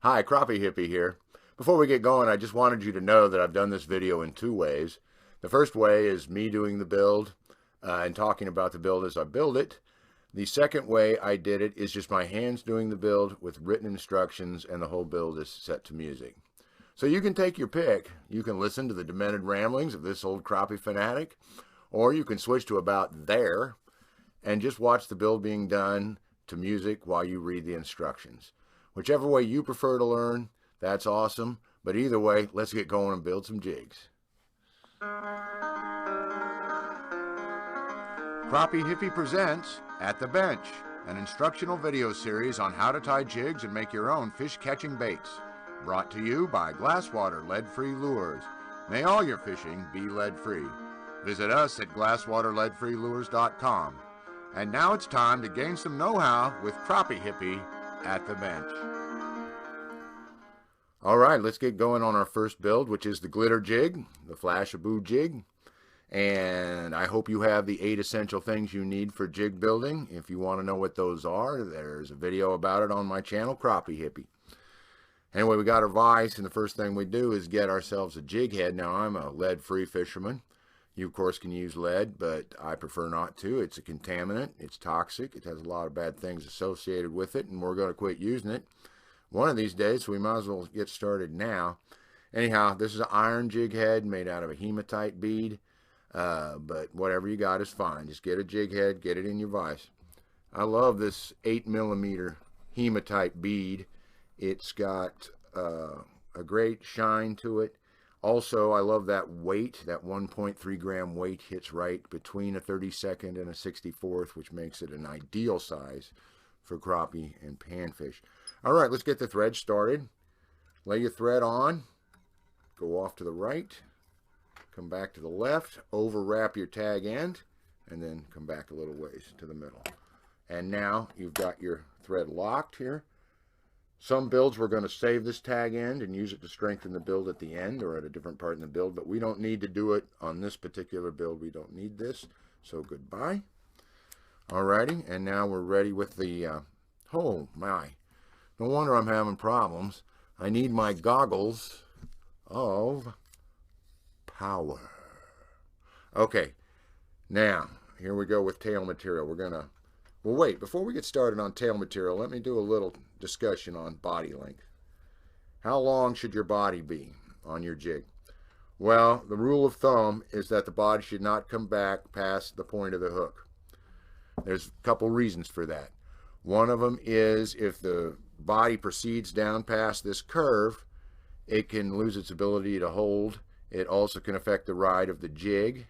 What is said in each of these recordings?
Hi, Crappie Hippie here. Before we get going, I just wanted you to know that I've done this video in two ways. The first way is me doing the build and talking about the build as I build it. The second way I did it is just my hands doing the build with written instructions, and the whole build is set to music. So you can take your pick. You can listen to the demented ramblings of this old crappie fanatic, or you can switch to about there and just watch the build being done to music while you read the instructions. Whichever way you prefer to learn, that's awesome. But either way, let's get going and build some jigs. Crappie Hippie presents At the Bench, an instructional video series on how to tie jigs and make your own fish-catching baits. Brought to you by Glasswater Lead-Free Lures. May all your fishing be lead-free. Visit us at glasswaterleadfreelures.com. And now it's time to gain some know-how with Crappie Hippie at the bench. All right, let's get going on our first build, which is the glitter jig, the Flash-a-Boo jig. And I hope you have the 8 essential things you need for jig building. If you want to know what those are, there's a video about it on my channel, Crappie Hippie. Anyway, we got our vise, and the first thing we do is get ourselves a jig head. Now, I'm a lead-free fisherman. You, of course, can use lead, but I prefer not to. It's a contaminant. It's toxic. It has a lot of bad things associated with it, and we're going to quit using it one of these days, so we might as well get started now. Anyhow, this is an iron jig head made out of a hematite bead, but whatever you got is fine. Just get a jig head, get it in your vise. I love this 8mm hematite bead. It's got a great shine to it. Also, I love that weight. That 1.3 gram weight hits right between a 32nd and a 64th, which makes it an ideal size for crappie and panfish. All right, let's get the thread started. Lay your thread on. Go off to the right. Come back to the left. Overwrap your tag end. And then come back a little ways to the middle. And now you've got your thread locked here. Some builds we're going to save this tag end and use it to strengthen the build at the end or at a different part in the build, but we don't need to do it on this particular build. We don't need this, so goodbye. Alrighty, and now we're ready with the, oh my, no wonder I'm having problems. I need my goggles of power. Okay, now, here we go with tail material. We're going to, well, wait, before we get started on tail material, let me do a little discussion on body length. How long should your body be on your jig? Well, the rule of thumb is that the body should not come back past the point of the hook. There's a couple reasons for that. One of them is if the body proceeds down past this curve, it can lose its ability to hold. It also can affect the ride of the jig.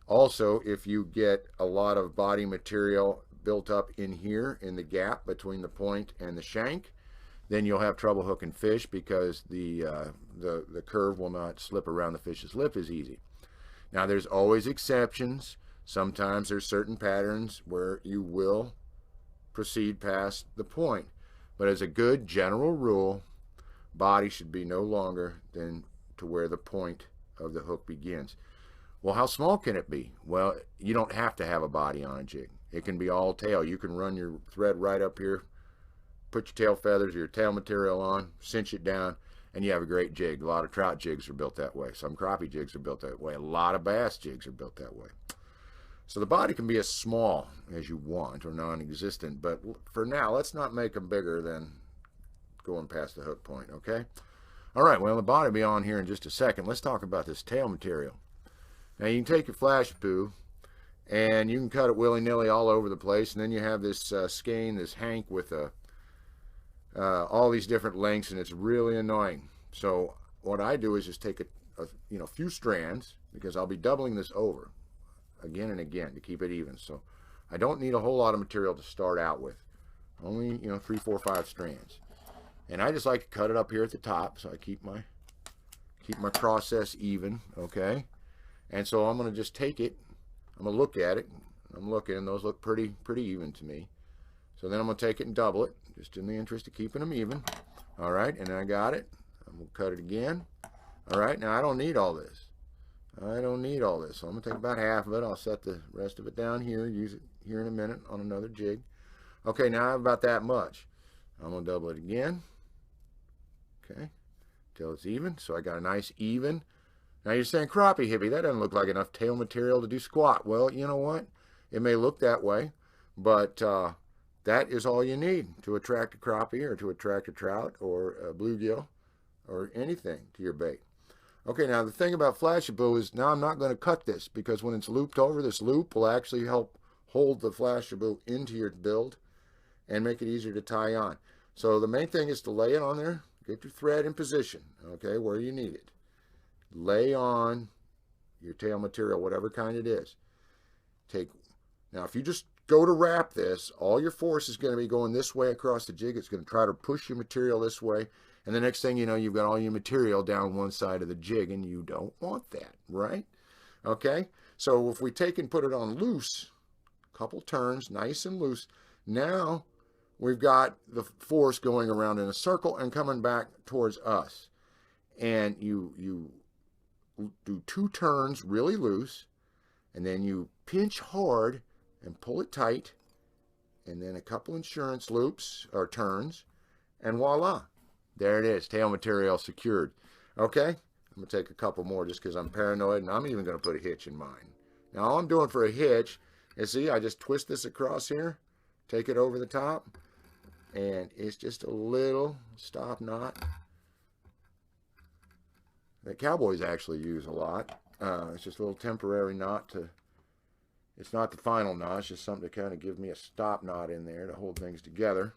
Also, if you get a lot of body material built up in here in the gap between the point and the shank, then you'll have trouble hooking fish because the curve will not slip around the fish's lip as easy. Now, there's always exceptions. Sometimes there's certain patterns where you will proceed past the point, but as a good general rule, body should be no longer than to where the point of the hook begins. Well, how small can it be? Well, you don't have to have a body on a jig. It can be all tail. You can run your thread right up here, put your tail feathers or your tail material on, cinch it down, and you have a great jig. A lot of trout jigs are built that way. Some crappie jigs are built that way. A lot of bass jigs are built that way. So the body can be as small as you want or non-existent, but for now, let's not make them bigger than going past the hook point, okay? All right, well, the body will be on here in just a second. Let's talk about this tail material. Now, you can take your Flash-a-Boo, and you can cut it willy-nilly all over the place, and then you have this skein, this hank with all these different lengths, and it's really annoying. So what I do is just take a few strands, because I'll be doubling this over again and again to keep it even. So I don't need a whole lot of material to start out with, only 3, 4, 5 strands. And I just like to cut it up here at the top, so I keep my process even, okay? And so I'm going to just take it. I'm going to look at it. I'm looking, and those look pretty even to me. So then I'm going to take it and double it, just in the interest of keeping them even. All right, and I got it. I'm going to cut it again. All right, now I don't need all this. I don't need all this. So I'm going to take about half of it. I'll set the rest of it down here, use it here in a minute on another jig. Okay, now I have about that much. I'm going to double it again. Okay, till it's even. So I got a nice even. Now you're saying, Crappie Hippie, that doesn't look like enough tail material to do squat. Well, you know what? It may look that way, but that is all you need to attract a crappie or to attract a trout or a bluegill or anything to your bait. Okay, now the thing about Flashabou is now I'm not going to cut this because when it's looped over, this loop will actually help hold the Flashabou into your build and make it easier to tie on. So the main thing is to lay it on there, get your thread in position, okay, where you need it. Lay on your tail material, whatever kind it is. Now if you just go to wrap this, all your force is going to be going this way across the jig. It's going to try to push your material this way. And the next thing you know, you've got all your material down one side of the jig, and you don't want that, right? Okay, so if we take and put it on loose, a couple turns, nice and loose, now we've got the force going around in a circle and coming back towards us. And you do 2 turns really loose, and then you pinch hard and pull it tight, and then a couple insurance loops or turns, and voila. There it is, tail material secured. Okay, I'm going to take a couple more just because I'm paranoid, and I'm even going to put a hitch in mine. Now, all I'm doing for a hitch is, see, I just twist this across here, take it over the top, and it's just a little stop knot that cowboys actually use a lot. It's just a little temporary knot to, it's not the final knot, it's just something to kind of give me a stop knot in there to hold things together.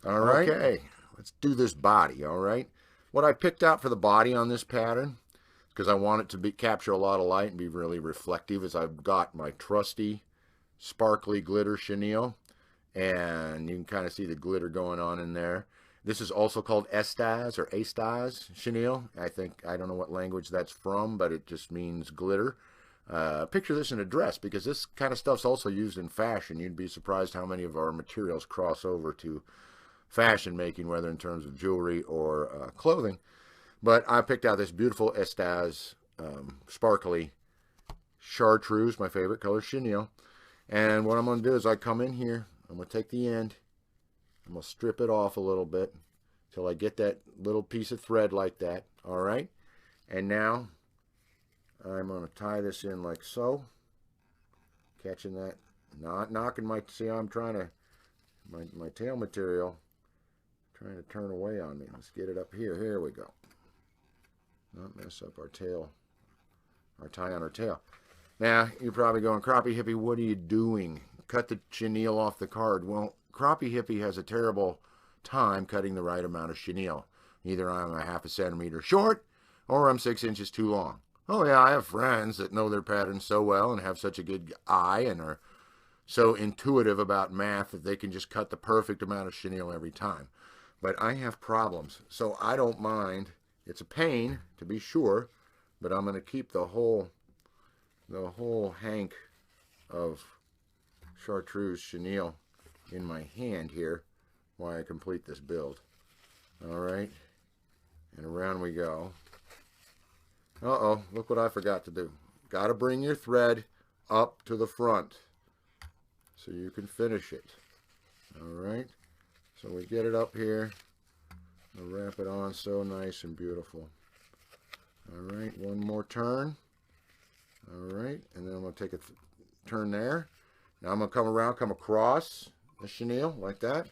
All right. Okay. Let's do this body, all right? What I picked out for the body on this pattern, because I want it to capture a lot of light and be really reflective, is I've got my trusty sparkly glitter chenille, and you can kind of see the glitter going on in there. This is also called Estaz or Estaz chenille. I don't know what language that's from, but it just means glitter. Picture this in a dress, because this kind of stuff's also used in fashion. You'd be surprised how many of our materials cross over to fashion making, whether in terms of jewelry or clothing. But I picked out this beautiful Estaz sparkly chartreuse, my favorite color, chenille. And what I'm going to do is I come in here, I'm going to take the end, I'm going to strip it off a little bit till I get that little piece of thread like that. All right, and now I'm going to tie this in like so, catching that, not knocking my, see how I'm trying to, my tail material trying to turn away on me. Let's get it up here. Here we go. Not mess up our tail, our tie on our tail. Now, you're probably going, Crappie Hippie, what are you doing? Cut the chenille off the card. Well, Crappie Hippie has a terrible time cutting the right amount of chenille. Either I'm a ½ centimeter short, or I'm 6 inches too long. Oh yeah, I have friends that know their patterns so well and have such a good eye and are so intuitive about math that they can just cut the perfect amount of chenille every time. But I have problems, so I don't mind. It's a pain, to be sure, but I'm going to keep the whole hank of chartreuse chenille in my hand here while I complete this build. All right, and around we go. Uh-oh, look what I forgot to do. Got to bring your thread up to the front so you can finish it. All right, so we get it up here. We'll wrap it on so nice and beautiful. All right, one more turn. All right, and then I'm going to take a turn there. Now I'm going to come around, come across the chenille like that.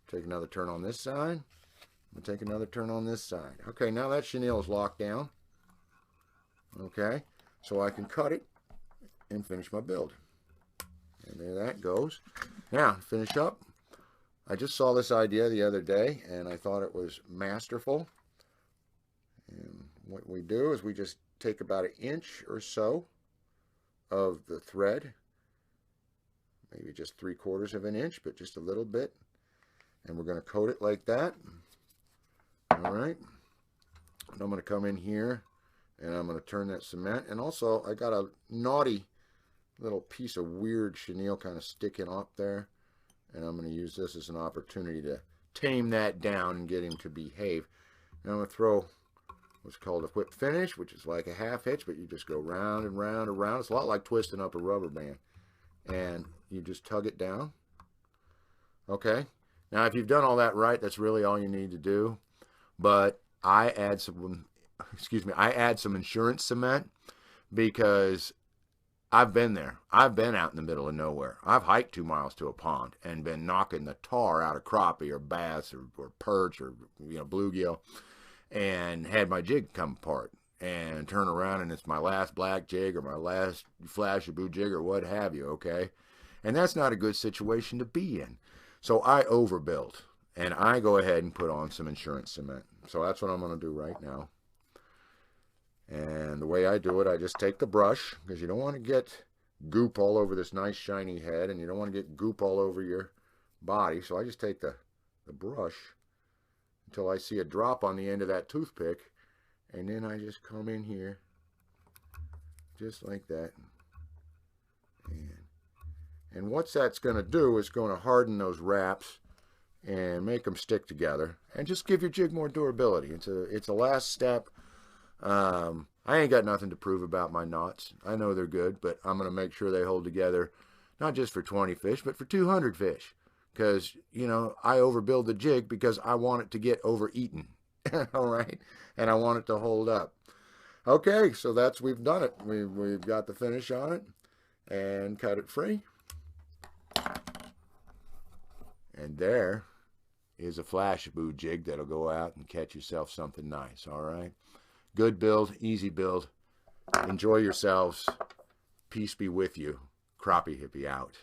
Take another turn on this side. I'm going to take another turn on this side. Okay, now that chenille is locked down. Okay, so I can cut it and finish my build. And there that goes. Now, finish up. I just saw this idea the other day, and I thought it was masterful. And what we do is we just take about 1 inch or so of the thread, maybe just 3/4 of an inch, but just a little bit, and we're going to coat it like that. All right, and I'm going to come in here and I'm going to turn that cement, and also I got a naughty little piece of weird chenille kind of sticking up there, and I'm going to use this as an opportunity to tame that down and get him to behave. Now I'm going to throw what's called a whip finish, which is like a half hitch, but you just go round and round and round. It's a lot like twisting up a rubber band, and you just tug it down. Okay, now if you've done all that right, that's really all you need to do. But I add some, I add some insurance cement because I've been there. I've been out in the middle of nowhere. I've hiked 2 miles to a pond and been knocking the tar out of crappie or bass or perch or bluegill, and had my jig come apart and turn around and it's my last black jig or my last flash of boo jig or what have you, okay? And that's not a good situation to be in. So I overbuilt and I go ahead and put on some insurance cement. So that's what I'm going to do right now. And the way I do it, I just take the brush, because you don't want to get goop all over this nice shiny head, and you don't want to get goop all over your body. So I just take the brush until I see a drop on the end of that toothpick, and then I just come in here just like that. And what that's going to do is going to harden those wraps and make them stick together and just give your jig more durability. It's a last step. I ain't got nothing to prove about my knots. I know they're good, but I'm going to make sure they hold together, not just for 20 fish, but for 200 fish. Because, I overbuild the jig because I want it to get overeaten. All right? And I want it to hold up. Okay, so we've done it. We've got the finish on it and cut it free. And there is a flash boo jig that'll go out and catch yourself something nice. All right? Good build, easy build. Enjoy yourselves. Peace be with you. Crappie Hippie out.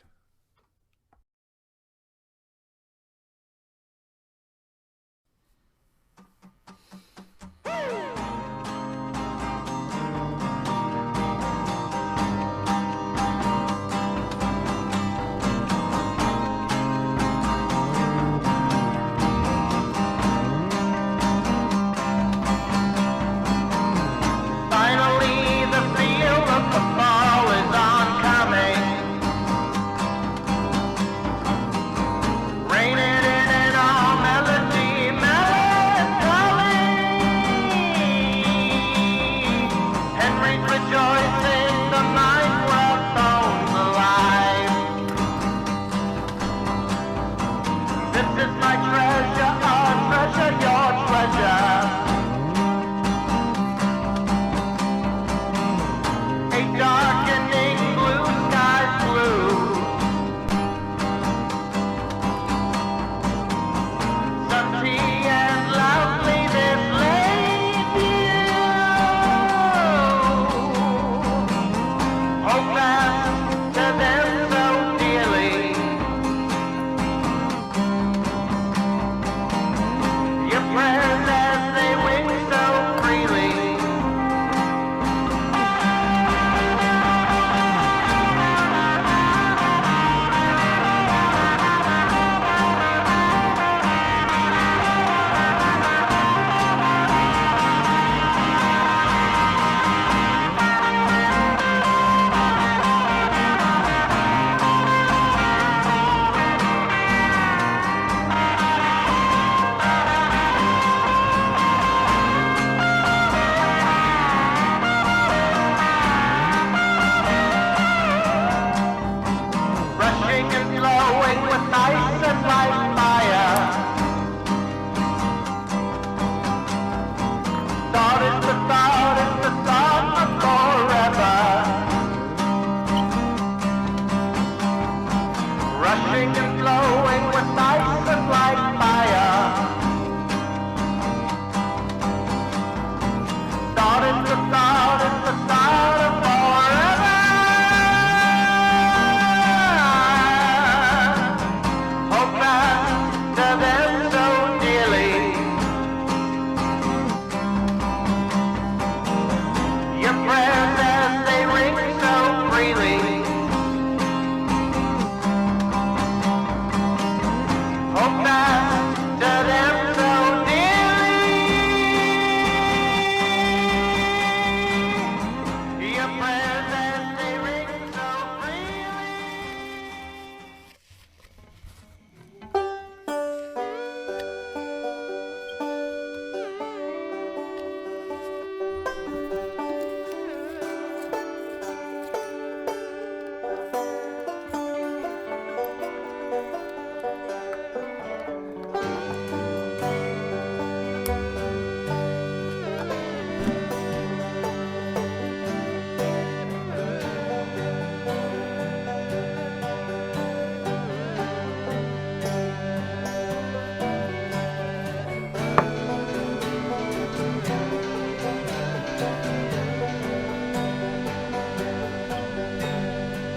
To them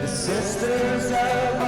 sisters of